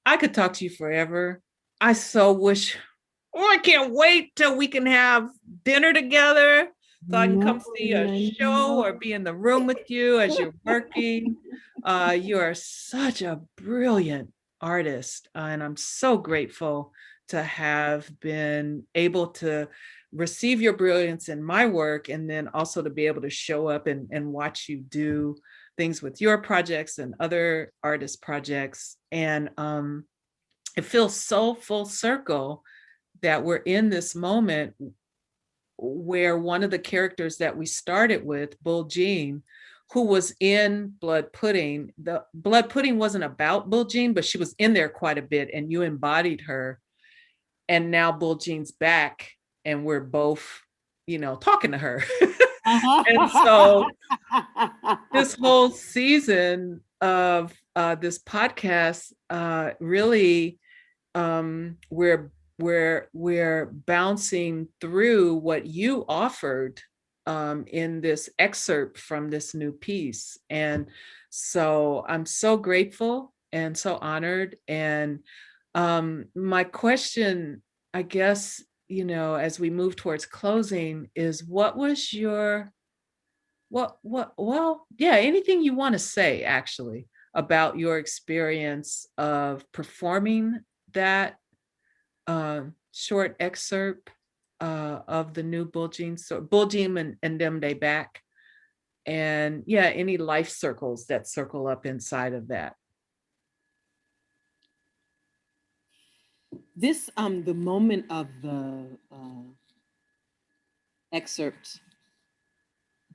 I could talk to you forever. I so wish, oh, I can't wait till we can have dinner together so I can No, come see a I show or know. be in the room with you as you're working. You are such a brilliant artist, and I'm so grateful to have been able to receive your brilliance in my work, and then also to be able to show up and watch you do things with your projects and other artist projects. And it feels so full circle that we're in this moment where one of the characters that we started with, Bull Jean, who was in Blood Pudding, the Blood Pudding wasn't about Bull Jean, but she was in there quite a bit, and you embodied her. And now Bull Jean's back, and we're both, talking to her. And so this whole season of this podcast, really, we're bouncing through what you offered in this excerpt from this new piece. And so I'm so grateful and so honored. And my question, I guess, as we move towards closing, is what was your well, yeah, anything you want to say actually about your experience of performing that short excerpt of the new Bulging and Them Day Back. And yeah, any life circles that circle up inside of that. This the moment of the excerpt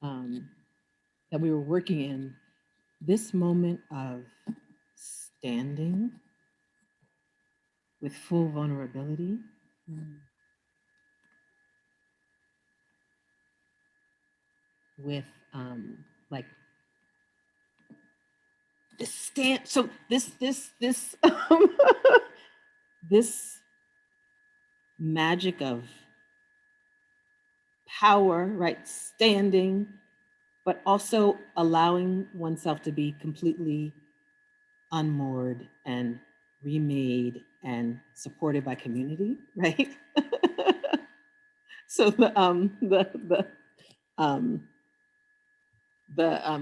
that we were working in, this moment of standing with full vulnerability, with like this stand. So this this magic of power, right? Standing, but also allowing oneself to be completely unmoored and remade and supported by community, right? So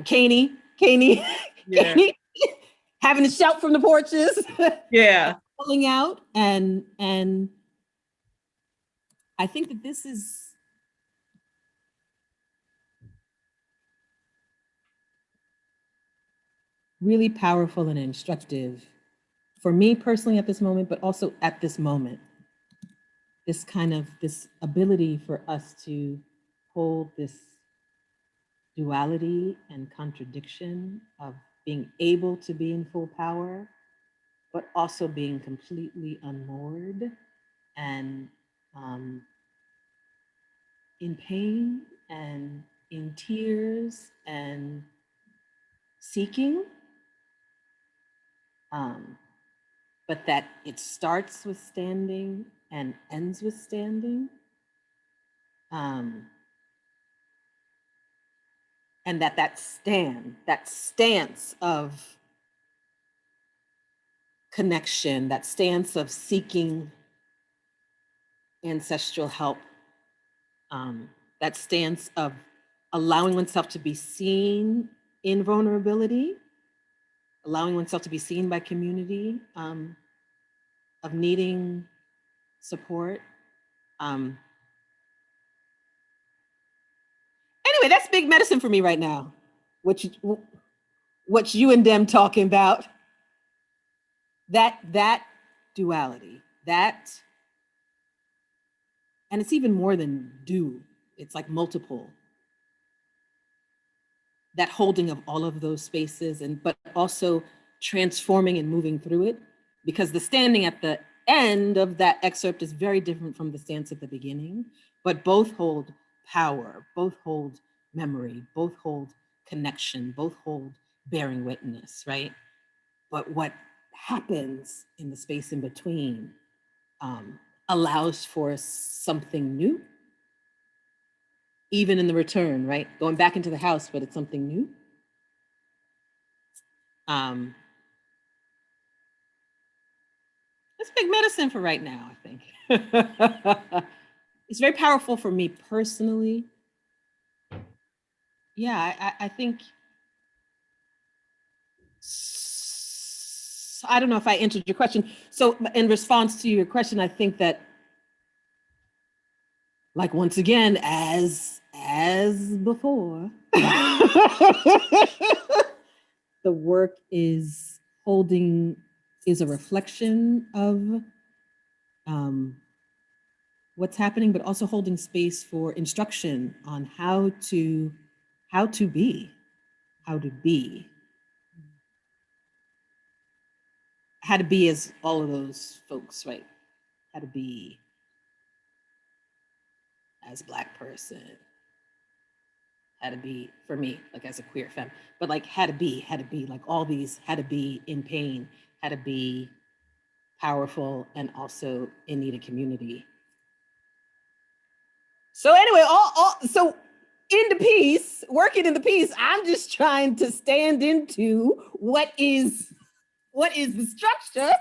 Caney, Yeah. Caney having to shout from the porches, Yeah. pulling out, and I think that this is really powerful and instructive for me personally at this moment, but also at this moment. This ability for us to hold this duality and contradiction of being able to be in full power, but also being completely unmoored and in pain and in tears and seeking. But that it starts with standing and ends with standing. And that stance of connection, that stance of seeking ancestral help, that stance of allowing oneself to be seen in vulnerability, allowing oneself to be seen by community, of needing support. Anyway, that's big medicine for me right now. What you and them talking about? That duality, and it's even more than do. It's like multiple. That holding of all of those spaces, but also transforming and moving through it, because the standing at the end of that excerpt is very different from the stance at the beginning, but both hold power, both hold memory, both hold connection, both hold bearing witness, right? But what happens in the space in between allows for something new, even in the return, right? Going back into the house, but it's something new. It's big medicine for right now, I think. It's very powerful for me personally. Yeah, I think, I don't know if I answered your question. So in response to your question, I think that, like, once again, as before, the work is a reflection of what's happening, but also holding space for instruction on how to be, how to be as all of those folks, right? How to be as a Black person, how to be, for me, like as a queer femme, but like how to be, like all these, how to be in pain, how to be powerful and also in need of community. So anyway, so in the piece, working in the piece, I'm just trying to stand into what is the structure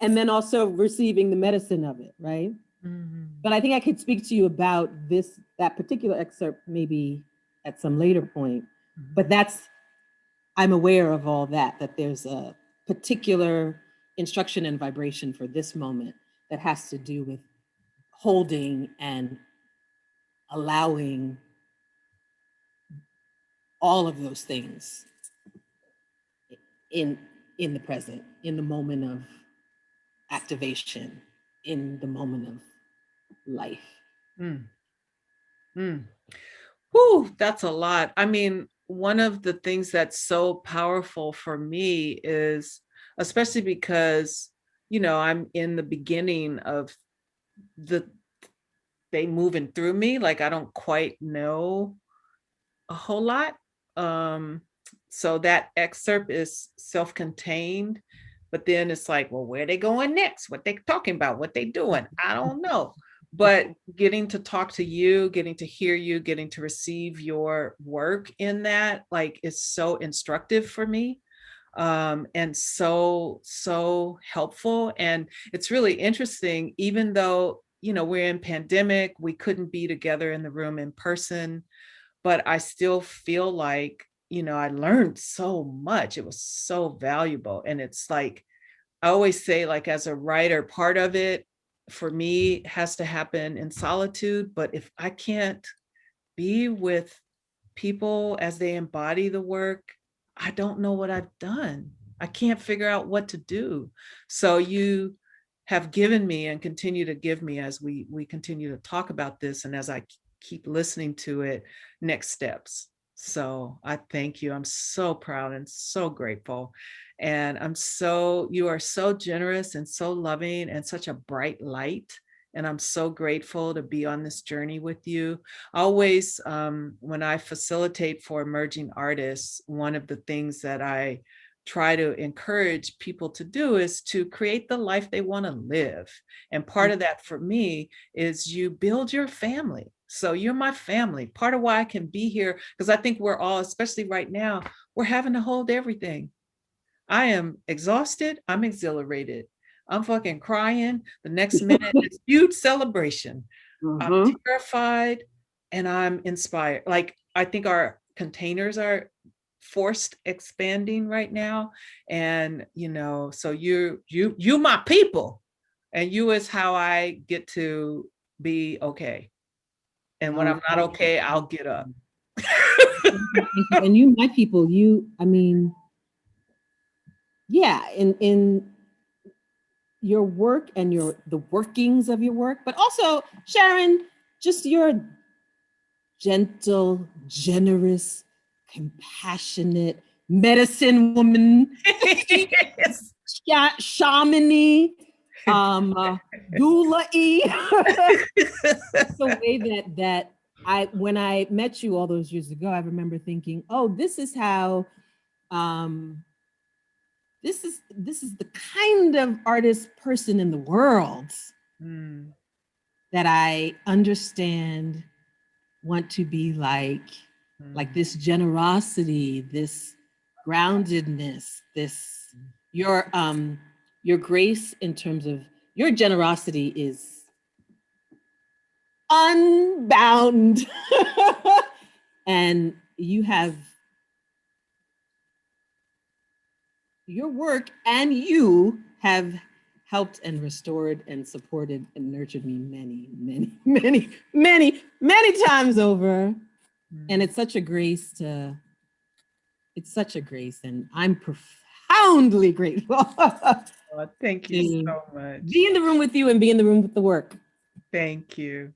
and then also receiving the medicine of it, right? Mm-hmm. But I think I could speak to you about that particular excerpt maybe at some later point. Mm-hmm. But I'm aware of all that there's a particular instruction and vibration for this moment that has to do with holding and allowing all of those things in the present, in the moment of activation, in the moment of life. Whew, that's a lot. I mean, one of the things that's so powerful for me is, especially because, I'm in the beginning of they moving through me, like I don't quite know a whole lot. So that excerpt is self-contained, but then it's like, well, where are they going next? What they talking about? What they doing? I don't know. But getting to talk to you, getting to hear you, getting to receive your work in that, like, is so instructive for me. And so helpful. And it's really interesting, even though, we're in pandemic, we couldn't be together in the room in person, but I still feel like, I learned so much. It was so valuable. And it's like, I always say, like, as a writer, part of it for me has to happen in solitude. But if I can't be with people as they embody the work, I don't know what I've done. I can't figure out what to do. So you have given me and continue to give me, as we continue to talk about this and as I keep listening to it, next steps. So I thank you. I'm so proud and so grateful. And you are so generous and so loving and such a bright light. And I'm so grateful to be on this journey with you. Always, when I facilitate for emerging artists, one of the things that I try to encourage people to do is to create the life they want to live. And part of that for me is you build your family. So you're my family. Part of why I can be here, because I think we're all, especially right now, we're having to hold everything. I am exhausted. I'm exhilarated. I'm fucking crying. The next minute, it's huge celebration. I'm terrified and I'm inspired. Like, I think our containers are forced expanding right now. And, so you my people, and you is how I get to be okay. And when I'm not okay, I'll get up. And you, my people, yeah, in your work and the workings of your work, but also, Sharon, just your gentle, generous, compassionate medicine woman, yes. Shamany, doula-y. The way that when I met you all those years ago, I remember thinking, oh, this is how, this is the kind of artist person in the world that I understand, want to be like this generosity, this groundedness, this your your grace in terms of your generosity is unbound. And you have your work, and you have helped and restored and supported and nurtured me many times over. And it's such a grace and I'm profoundly grateful. Thank you so much. Be in the room with you and be in the room with the work. Thank you.